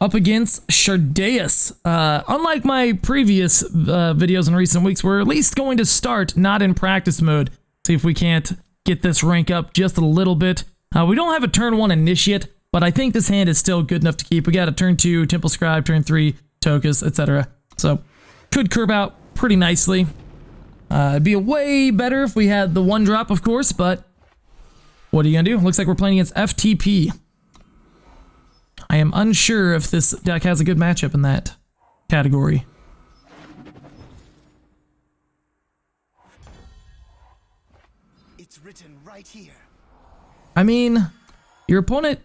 up against Shardaeus. Unlike my previous videos in recent weeks, we're at least going to start not in practice mode. See if we can't get this rank up just a little bit. We don't have a turn 1 initiate, but I think this hand is still good enough to keep. We got a turn 2 Temple Scribe, turn 3 Tokus, etc. So could curve out pretty nicely. It'd be way better if we had the 1-drop, of course, but what are you gonna do? Looks like we're playing against FTP. I am unsure if this deck has a good matchup in that category. It's written right here. I mean, your opponent,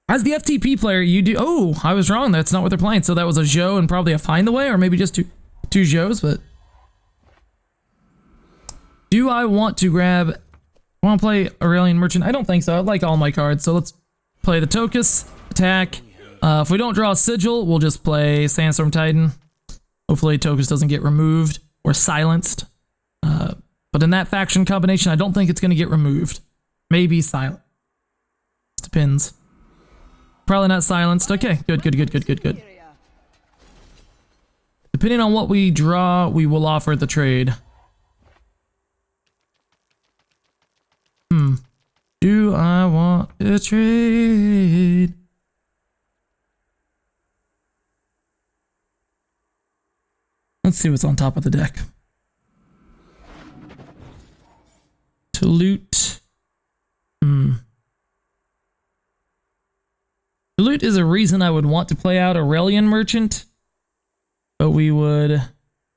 as the FTP player, you do. Oh, I was wrong. That's not what they're playing. So that was a Zhou and probably a Find the Way, or maybe just two Zhous. But do I want to grab? I want to play Aurelian Merchant. I don't think so. I like all my cards, so let's play the Tokus, attack. If we don't draw a Sigil, we'll just play Sandstorm Titan. Hopefully Tokus doesn't get removed or silenced. But in that faction combination, I don't think it's going to get removed. Maybe silent. Depends. Probably not silenced. Okay, good. Depending on what we draw, we will offer the trade. Do I want to trade? Let's see what's on top of the deck. To loot. To loot is a reason I would want to play out Aurelian Merchant, but we would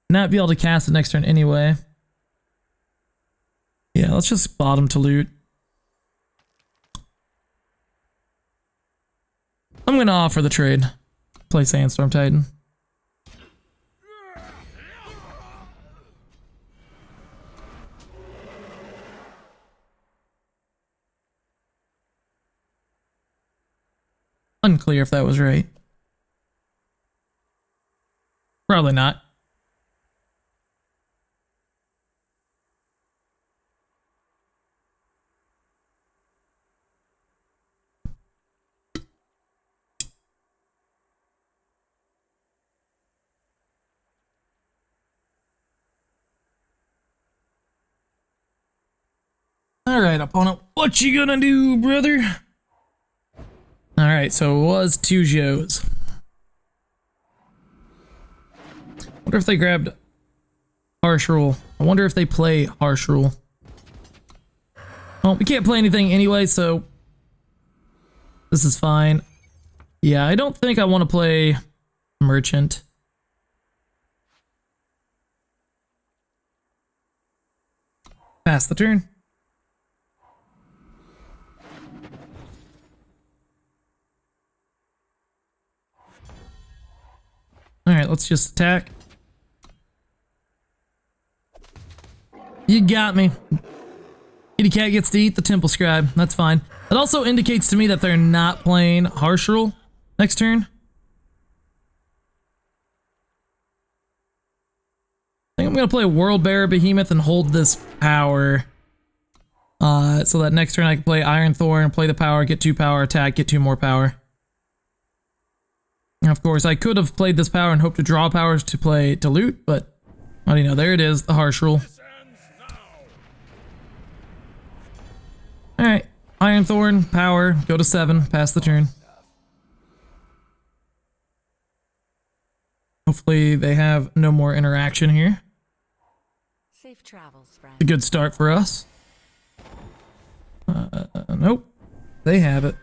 not be able to cast it next turn anyway. Yeah, let's just bottom to loot. I'm gonna offer the trade. Play Sandstorm Titan. Unclear if that was right. Probably not. Alright, opponent, what you gonna do, brother? Alright, so it was 2 Zhous. Wonder if they grabbed Harsh Rule. I wonder if they play Harsh Rule. Well, we can't play anything anyway, so this is fine. Yeah, I don't think I want to play Merchant. Pass the turn. Alright, let's just attack. You got me. Kitty Cat gets to eat the Temple Scribe. That's fine. It also indicates to me that they're not playing Harsh Rule next turn. I think I'm going to play World Bearer Behemoth and hold this power. So that next turn I can play Iron Thorn, play the power, get 2 power, attack, get 2 more power. And of course, I could have played this power and hoped to draw powers to play to loot, but what do you know? There it is, the Harsh Rule. Alright, Iron Thorn, power, go to 7, pass the turn. Hopefully they have no more interaction here. Safe travels, friend. A good start for us. Nope, they have it.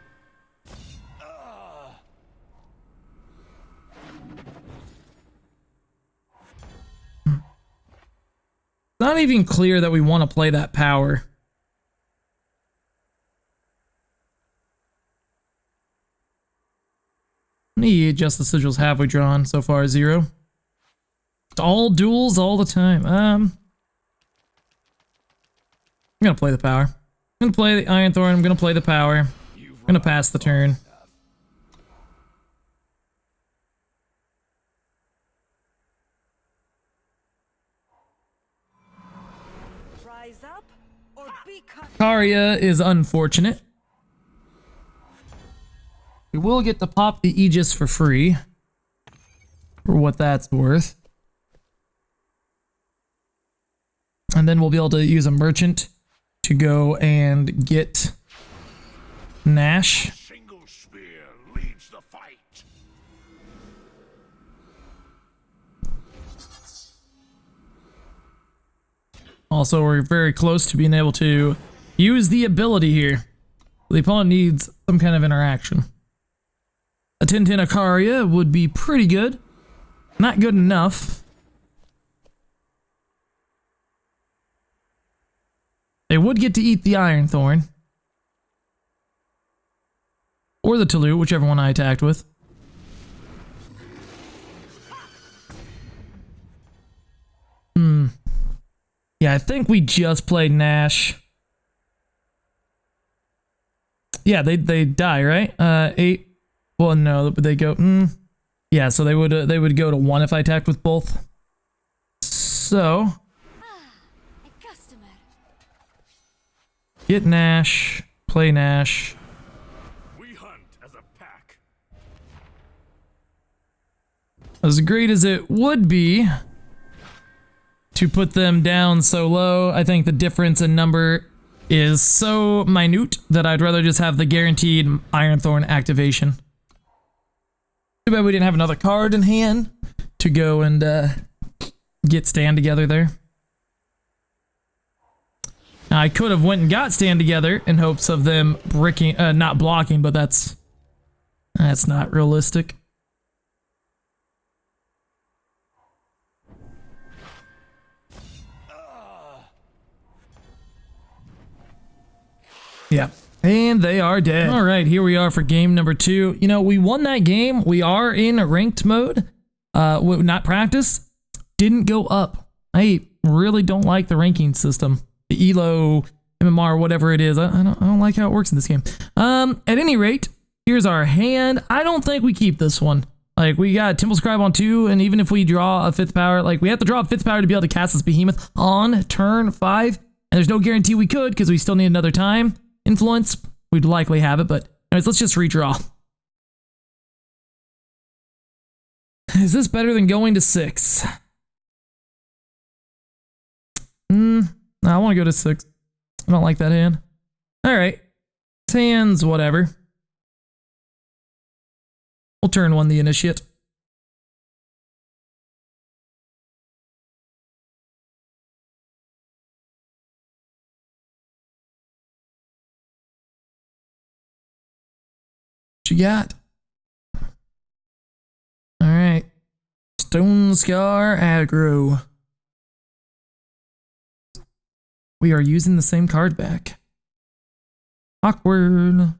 Not even clear that we want to play that power. How many Justice Sigils have we drawn so far? 0. It's all duels all the time. I'm gonna play the power. I'm gonna play the Iron Thorn. I'm gonna play the power. I'm gonna pass the turn. Karya is unfortunate. We will get to pop the Aegis for free. For what that's worth. And then we'll be able to use a merchant to go and get Nash. A single spear leads the fight. Also, we're very close to being able to use the ability here. The opponent needs some kind of interaction. A Tintin Icaria would be pretty good. Not good enough. They would get to eat the Iron Thorn. Or the Tulu, whichever one I attacked with. Yeah, I think we just played Nash. Yeah, they die, right? 8. Well, no, they go. Yeah, so they would go to 1 if I attacked with both. So A customer. get Nash, play Nash. We hunt as a pack. As great as it would be to put them down so low, I think the difference in number is so minute that I'd rather just have the guaranteed Iron Thorn activation. Too bad we didn't have another card in hand to go and get Stand Together there. Now, I could have went and got Stand Together in hopes of them bricking, not blocking, but that's not realistic. Yeah. And they are dead. All right, here we are for game number 2. You know, we won that game. We are in ranked mode. Not practice. Didn't go up. I really don't like the ranking system. The ELO, MMR, whatever it is. I don't like how it works in this game. At any rate, here's our hand. I don't think we keep this one. Like, we got Temple Scribe on 2, and even if we draw a 5th power, like, we have to draw a 5th power to be able to cast this Behemoth on turn 5. And there's no guarantee we could, because we still need another time. Influence, we'd likely have it, but anyways, let's just redraw. Is this better than going to 6? No, I want to go to 6. I don't like that hand. Alright. Hands, whatever. We'll turn 1 the initiate. What you got? Alright. Stone Scar aggro. We are using the same card back. Awkward.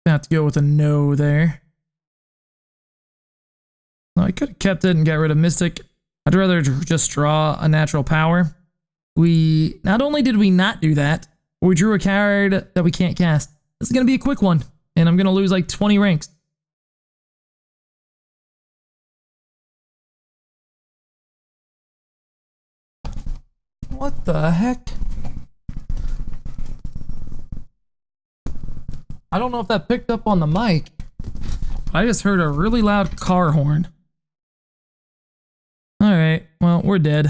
Have to go with a no there. No, I could have kept it and got rid of Mystic. I'd rather just draw a natural power. We not only did we not do that, we drew a card that we can't cast. This is going to be a quick one, and I'm going to lose like 20 ranks. What the heck? I don't know if that picked up on the mic. I just heard a really loud car horn. Alright, well, we're dead.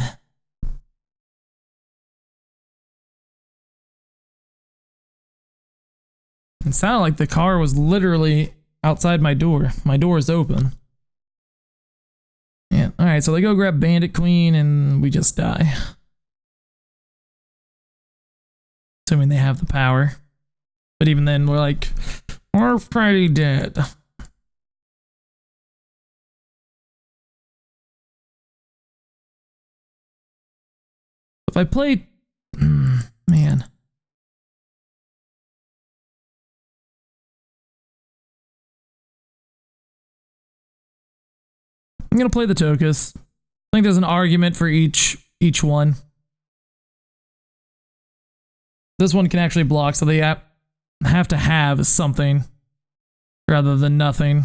It sounded like the car was literally outside my door. My door is open. Yeah, alright, so they go grab Bandit Queen and we just die. Assuming they have the power. But even then, we're like, we're pretty dead. If I played... man. I'm gonna play the Tokus. I think there's an argument for each one. This one can actually block, so they have to have something rather than nothing.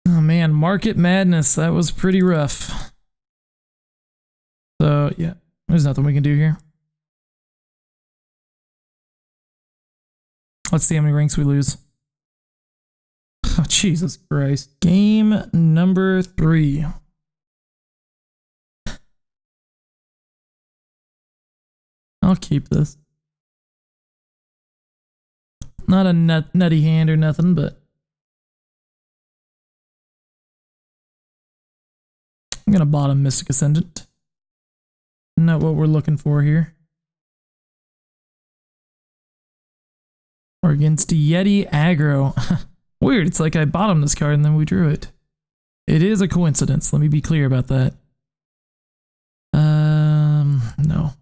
Oh man, Market Madness, that was pretty rough. So yeah, there's nothing we can do here. Let's see how many ranks we lose. Oh, Jesus Christ. Game number 3. I'll keep this. Not a nutty hand or nothing, but I'm gonna bottom Mystic Ascendant. Not what we're looking for here. We're against Yeti aggro. Weird, it's like I bottomed this card and then we drew it. It is a coincidence, let me be clear about that. No.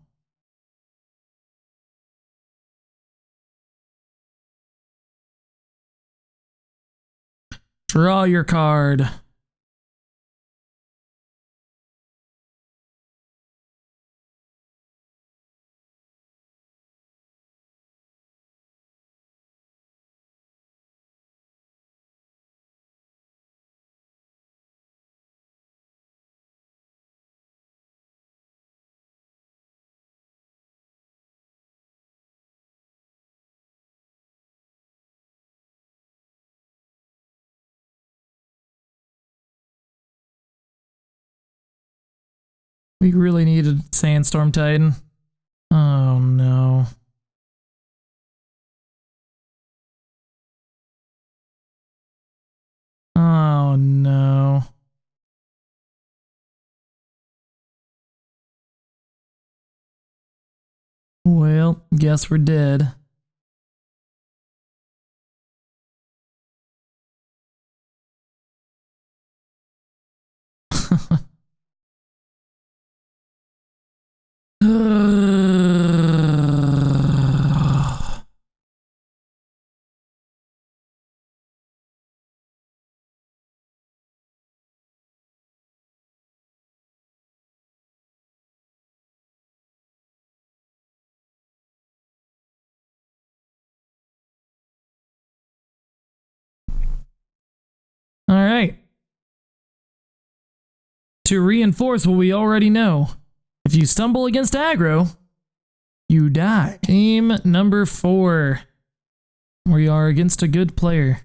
Draw your card. We really needed Sandstorm Titan. Oh no. Oh no. Well, guess we're dead. All right. To reinforce what we already know, if you stumble against aggro, you die. Team number 4. We are against a good player.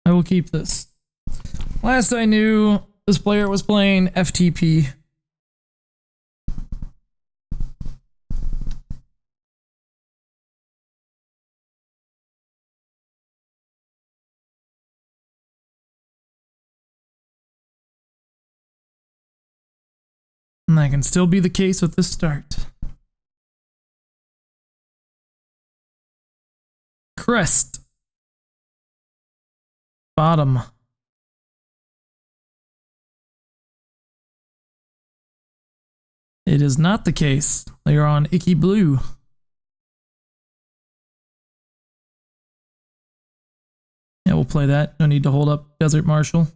I will keep this. Last I knew, this player was playing FTP. And that can still be the case with this start. Crest. Bottom. It is not the case. They are on Icky Blue. Yeah, we'll play that. No need to hold up Desert Marshal.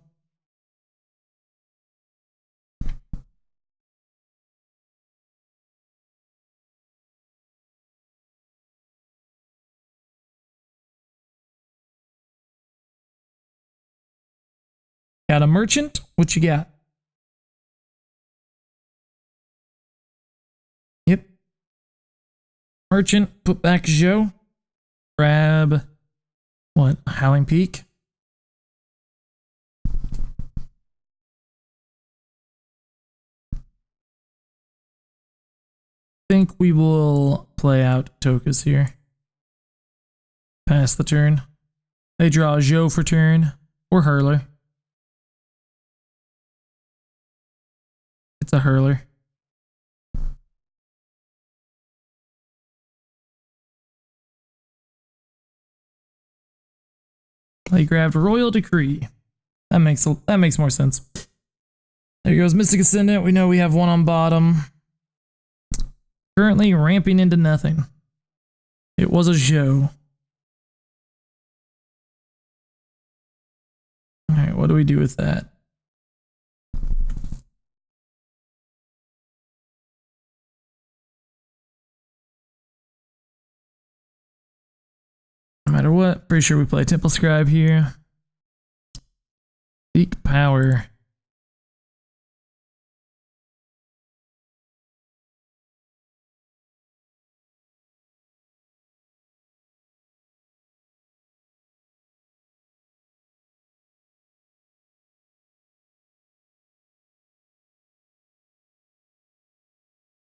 Got a merchant? What you got? Yep. Merchant, put back Joe. Grab what? Howling Peak. Think we will play out Tokas here. Pass the turn. They draw a Joe for turn or Hurler. It's a Hurler. They grabbed Royal Decree. That makes more sense. There goes Mystic Ascendant. We know we have one on bottom. Currently ramping into nothing. It was a Joe. Alright, what do we do with that? No matter what, pretty sure we play Temple Scribe here. Seek power.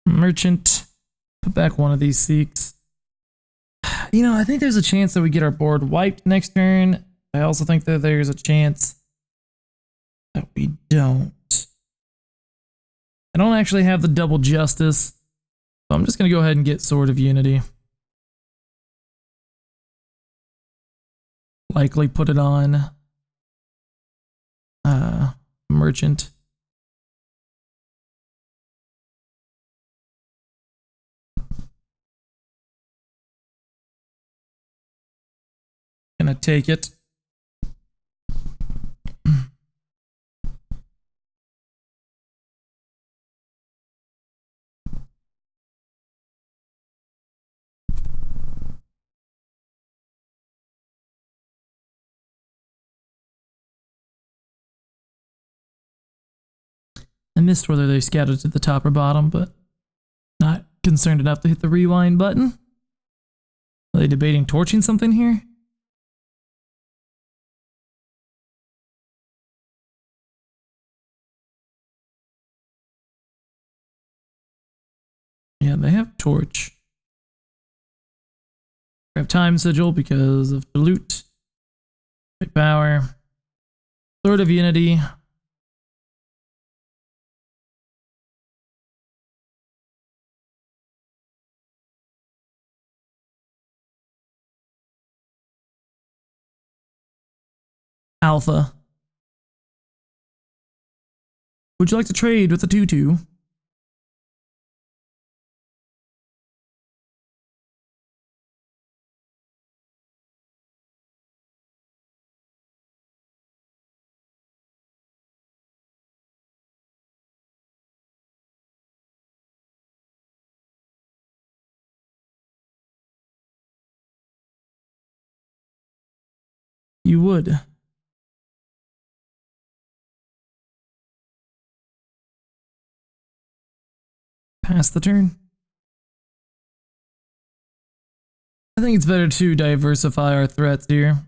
Merchant. Put back one of these Sikhs. You know, I think there's a chance that we get our board wiped next turn. I also think that there's a chance that we don't. I don't actually have the double justice, so I'm just going to go ahead and get Sword of Unity. Likely put it on Merchant. Gonna take it. I missed whether they scattered to the top or bottom, but not concerned enough to hit the rewind button. Are they debating torching something here? Yeah, they have torch. Grab time sigil because of the loot. Great power. Sword of Unity. Alpha. Would you like to trade with the 2-2? You would. Pass the turn. I think it's better to diversify our threats here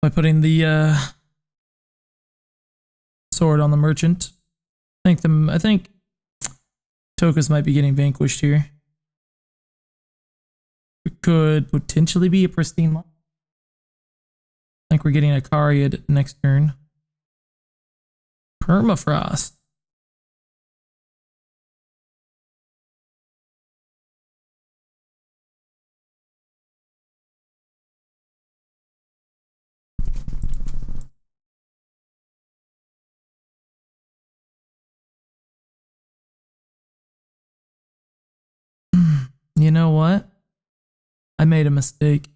by putting the sword on the merchant. I think Tokus might be getting vanquished here. It could potentially be a pristine line. I think we're getting a Cariad next turn. Permafrost. You know what? I made a mistake.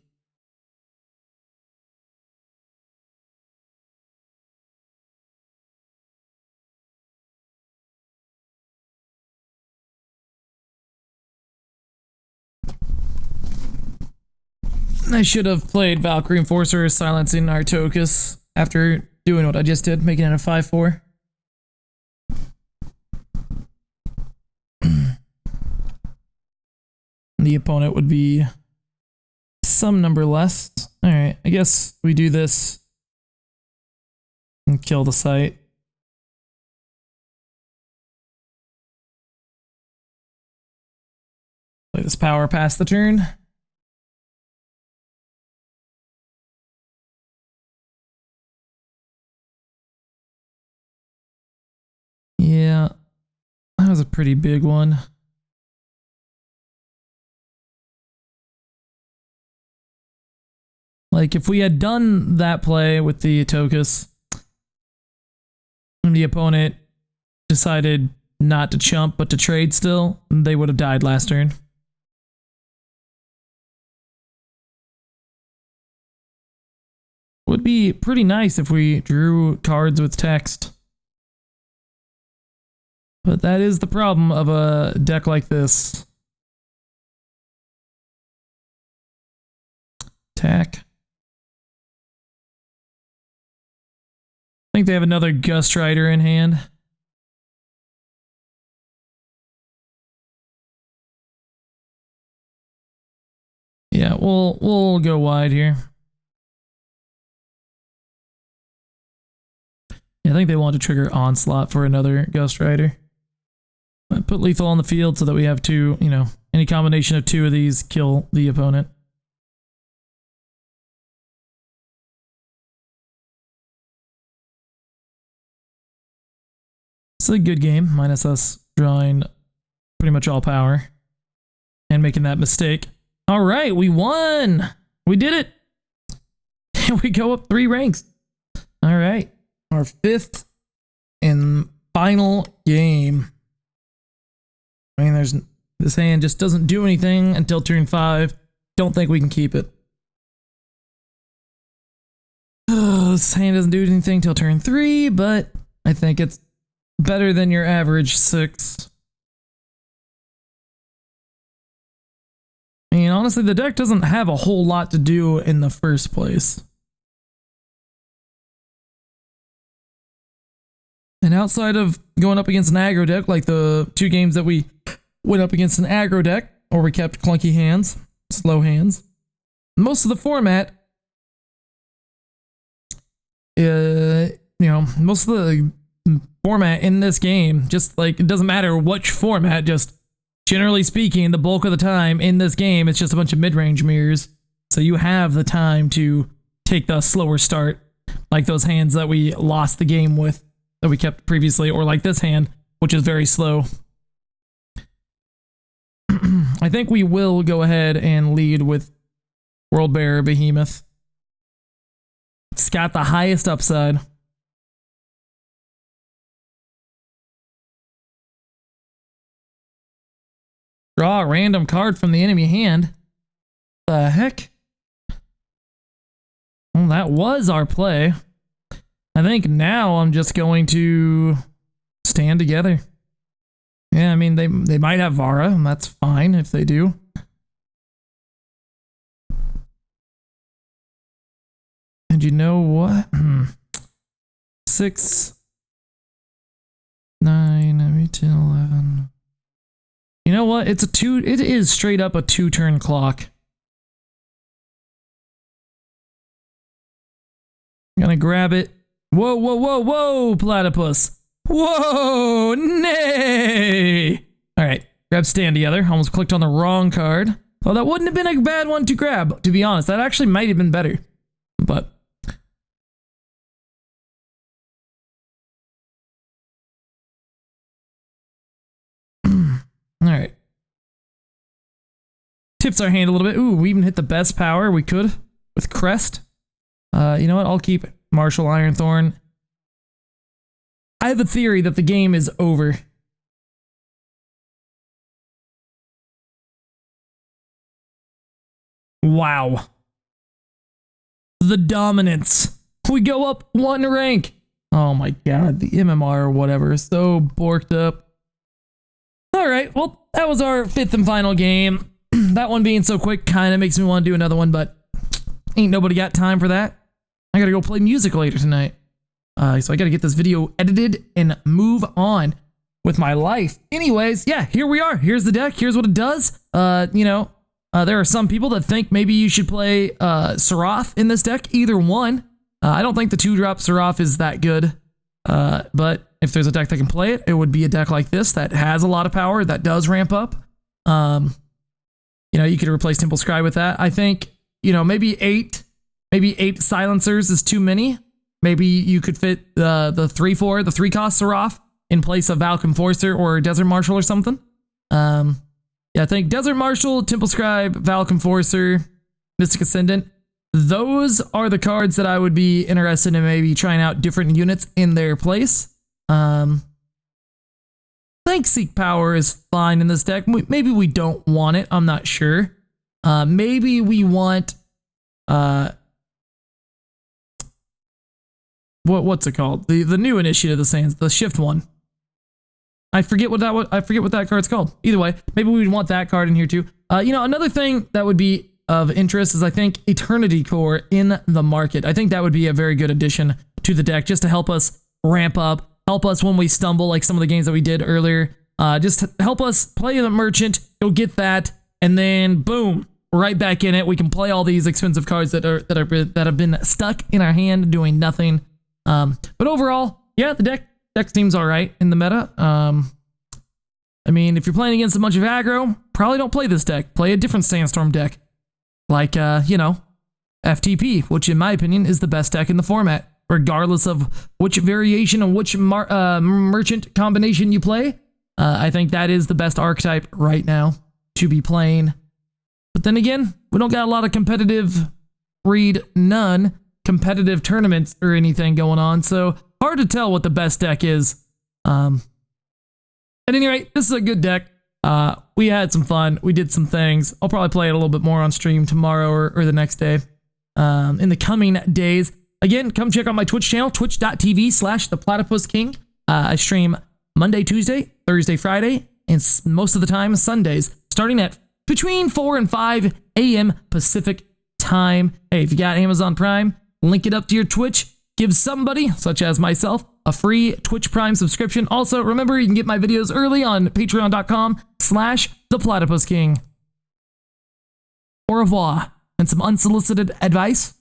I should have played Valkyrie Enforcer silencing our Tokus after doing what I just did, making it a 5-4. The opponent would be some number less. Alright, I guess we do this and kill the site. Play this power past the turn. Yeah, that was a pretty big one. Like, if we had done that play with the Tokus, and the opponent decided not to chump but to trade still, they would have died last turn. Would be pretty nice if we drew cards with text. But that is the problem of a deck like this. Attack. I think they have another Gust Rider in hand. Yeah, we'll go wide here. Yeah, I think they want to trigger Onslaught for another Gust Rider. Put lethal on the field so that we have two, you know, any combination of two of these kill the opponent. It's a good game, minus us drawing pretty much all power and making that mistake. All right, we won. We did it. And we go up 3 ranks. All right, our 5th and final game. I mean, this hand just doesn't do anything until turn 5. Don't think we can keep it. This hand doesn't do anything till turn 3, but I think it's better than your average 6. I mean, honestly, the deck doesn't have a whole lot to do in the first place. And outside of going up against an aggro deck, like the 2 games that we went up against an aggro deck, or we kept clunky hands, slow hands, most of the format, most of the format in this game, just like, it doesn't matter which format, just generally speaking, the bulk of the time in this game, it's just a bunch of mid-range mirrors. So you have the time to take the slower start, like those hands that we lost the game with, that we kept previously, or like this hand, which is very slow. I think we will go ahead and lead with World Bear Behemoth. It's got the highest upside. Draw a random card from the enemy hand. The heck? Well, that was our play. I think now I'm just going to stand together. Yeah, I mean, they might have Vara, and that's fine if they do. And you know what? 6, 9, maybe 10, 11. You know what? It is straight up a 2-turn clock. I'm gonna grab it. Whoa, whoa, whoa, whoa, platypus. Whoa, nay. All right, grab stand together. Almost clicked on the wrong card. Oh, that wouldn't have been a bad one to grab, to be honest. That actually might have been better. But all right. Tips our hand a little bit. Ooh, we even hit the best power we could with Crest. You know what? I'll keep Martial Ironthorn. I have a theory that the game is over. Wow. The dominance. We go up 1 rank. Oh my god, the MMR or whatever is so borked up. Alright, well, that was our 5th and final game. That one being so quick kind of makes me want to do another one, but ain't nobody got time for that. I gotta go play music later tonight. So I gotta get this video edited and move on with my life. Anyways, yeah, here we are. Here's the deck. Here's what it does. There are some people that think maybe you should play Seraph in this deck. Either one. I don't think the 2-drop Seraph is that good. But if there's a deck that can play it, it would be a deck like this that has a lot of power, that does ramp up. You could replace Temple Scry with that. I think, maybe 8 silencers is too many. Maybe you could fit the 3/4, the 3-cost Seraph in place of Valk Enforcer or Desert Marshal or something. Yeah, I think Desert Marshal, Temple Scribe, Valk Enforcer, Mystic Ascendant. Those are the cards that I would be interested in maybe trying out different units in their place. I think Seek Power is fine in this deck. Maybe we don't want it. I'm not sure. Maybe we want what's it called? The new initiative of the Sands, the Shift one. I forget what that card's called. Either way, maybe we would want that card in here too. Another thing that would be of interest is I think Eternity Core in the market. I think that would be a very good addition to the deck just to help us ramp up, help us when we stumble like some of the games that we did earlier. Just help us play the Merchant, go get that, and then boom, right back in it. We can play all these expensive cards that have been stuck in our hand doing nothing. But overall, yeah, the deck seems all right in the meta. I mean, if you're playing against a bunch of aggro, probably don't play this deck. Play a different Sandstorm deck. Like, FTP, which in my opinion is the best deck in the format. Regardless of which variation and which merchant combination you play, I think that is the best archetype right now to be playing. But then again, we don't got a lot of competitive, competitive tournaments or anything going on, so hard to tell what the best deck is. At any rate, this is a good deck. We had some fun. We did some things. I'll probably play it a little bit more on stream tomorrow or the next day. In the coming days. Again, come check out my Twitch channel, twitch.tv/theplatypusking. I stream Monday, Tuesday, Thursday, Friday, and most of the time Sundays, starting at between 4 and 5 a.m. Pacific time. Hey, if you got Amazon Prime, link it up to your Twitch. Give somebody, such as myself, a free Twitch Prime subscription. Also, remember, you can get my videos early on patreon.com/theplatypusking. Au revoir. And some unsolicited advice: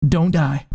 don't die.